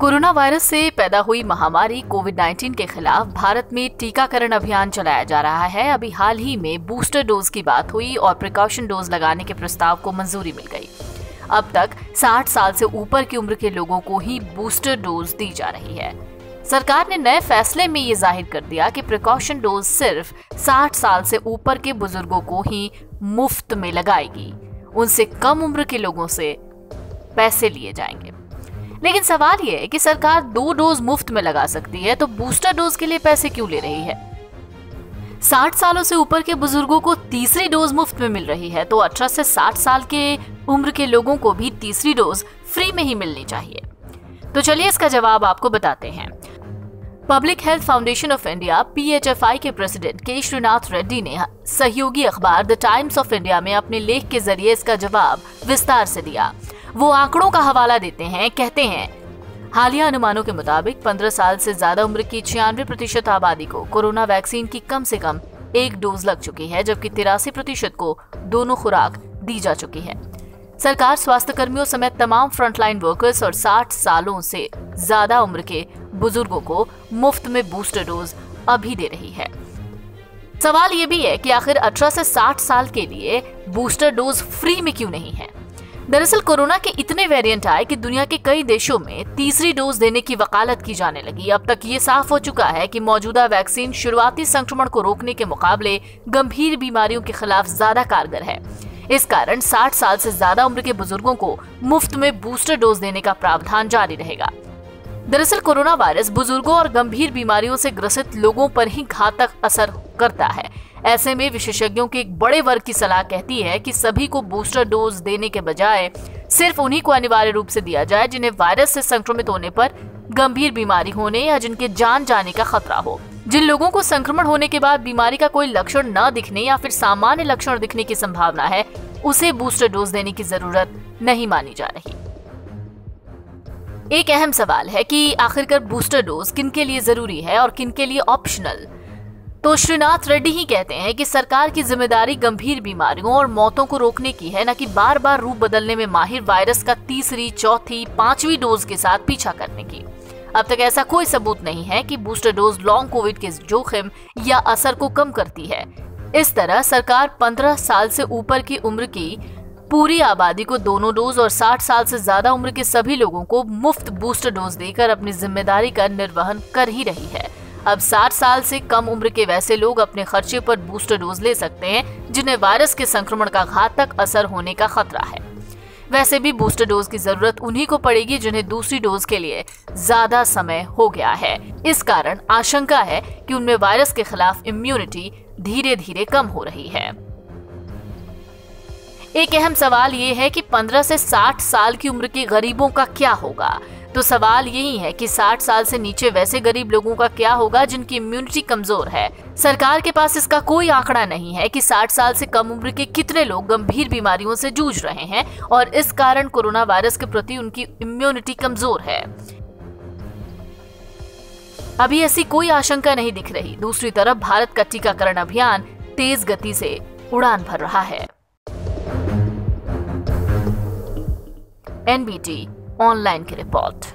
Corona virus से पैदा हुई महामारी कोविड-19 के खिलाफ भारत में टीकाकरण अभियान चलाया जा रहा है। अभी हाल ही में बूस्टर डोज की बात हुई और प्रिकॉशन डोज लगाने के प्रस्ताव को मंजूरी मिल गई। अब तक 60 साल से ऊपर की उम्र के लोगों को ही बूस्टर डोज दी जा रही है। सरकार ने नए फैसले में ये जाहिर कर दिया कि प्रिकॉशन डोज सिर्फ 60 साल से ऊपर के बुजुर्गों को ही मुफ्त में लगाएगी। उनसे कम उम्र के लोगों से पैसे लिए जाएंगे। लेकिन सवाल यह है कि सरकार 2 डोज मुफ्त में लगा सकती है, तो बूस्टर डोज के लिए पैसे क्यों ले रही है? 60 सालों से ऊपर के बुजुर्गों को तीसरी डोज मुफ्त में मिल रही है, तो 18 से 60 साल के उम्र के लोगों को भी तीसरी डोज फ्री में ही मिलनी चाहिए। तो चलिए इसका जवाब आपको बताते हैं। Public health foundation of India PHFI के प्रेसिडेंट के श्रीनाथ रेड्डी ने सहयोगी अखबार द टाइम्स ऑफ इंडिया में अपने लेख के जरिए इसका जवाब विस्तार से दिया। वो आंकड़ों का हवाला देते हैं, कहते हैं हालिया अनुमानों के मुताबिक 15 साल से ज्यादा उम्र की 96% आबादी को कोरोना वैक्सीन की कम से कम 1 डोज लग चुकी है, जबकि 83% को दोनों खुराक दी जा चुकी है। सरकार स्वास्थ्य कर्मियों समेत तमाम फ्रंटलाइन वर्कर्स और 60 सालों से ज्यादा उम्र के बुजुर्गों को मुफ्त में बूस्टर डोज अभी दे रही है। सवाल ये भी है कि आखिर 18 से 60 साल के लिए बूस्टर डोज फ्री में क्यों नहीं है? दरअसल कोरोना के इतने वेरिएंट आए कि दुनिया के कई देशों में तीसरी डोज देने की वकालत की जाने लगी। अब तक ये साफ हो चुका है कि मौजूदा वैक्सीन शुरुआती संक्रमण को रोकने के मुकाबले गंभीर बीमारियों के खिलाफ ज्यादा कारगर है। इस कारण 60 साल से ज्यादा उम्र के बुजुर्गों को मुफ्त में बूस्टर डोज देने का प्रावधान जारी रहेगा। दरअसल कोरोना वायरस बुजुर्गों और गंभीर बीमारियों से ग्रसित लोगों पर ही घातक असर करता है। ऐसे में विशेषज्ञों के एक बड़े वर्ग की सलाह कहती है कि सभी को बूस्टर डोज देने के बजाय सिर्फ उन्हीं को अनिवार्य रूप से दिया जाए जिन्हें वायरस से संक्रमित होने पर गंभीर बीमारी होने या जिनके जान जाने का खतरा हो। जिन लोगों को संक्रमण होने के बाद बीमारी का कोई लक्षण न दिखने या फिर सामान्य लक्षण दिखने की संभावना है, उसे बूस्टर डोज देने की जरूरत नहीं मानी जा रही। एक अहम सवाल है कि आखिरकार बूस्टर डोज किनके लिए जरूरी है और किनके लिए ऑप्शनल। तो श्रीनाथ रेड्डी ही कहते हैं कि सरकार की जिम्मेदारी गंभीर बीमारियों और मौतों को रोकने की है, न कि बार बार रूप बदलने में माहिर वायरस का तीसरी, चौथी, 5वीं डोज के साथ पीछा करने की। अब तक ऐसा कोई सबूत नहीं है कि बूस्टर डोज लॉन्ग कोविड के जोखिम या असर को कम करती है। इस तरह सरकार 15 साल से ऊपर की उम्र की पूरी आबादी को दोनों डोज और 60 साल से ज्यादा उम्र के सभी लोगों को मुफ्त बूस्टर डोज देकर अपनी जिम्मेदारी का निर्वहन कर ही रही है। अब 60 साल से कम उम्र के वैसे लोग अपने खर्चे पर बूस्टर डोज ले सकते हैं जिन्हें वायरस के संक्रमण का घातक असर होने का खतरा है। वैसे भी बूस्टर डोज की जरूरत उन्हीं को पड़ेगी जिन्हें दूसरी डोज के लिए ज्यादा समय हो गया है। इस कारण आशंका है कि उनमें वायरस के खिलाफ इम्यूनिटी धीरे धीरे कम हो रही है। एक अहम सवाल ये है कि 15 से 60 साल की उम्र के गरीबों का क्या होगा। तो सवाल यही है कि 60 साल से नीचे वैसे गरीब लोगों का क्या होगा जिनकी इम्यूनिटी कमजोर है। सरकार के पास इसका कोई आंकड़ा नहीं है कि 60 साल से कम उम्र के कितने लोग गंभीर बीमारियों से जूझ रहे हैं और इस कारण कोरोना वायरस के प्रति उनकी इम्यूनिटी कमजोर है। अभी ऐसी कोई आशंका नहीं दिख रही। दूसरी तरफ भारत का टीकाकरण अभियान तेज गति से उड़ान भर रहा है। NBT ऑनलाइन की रिपोर्ट।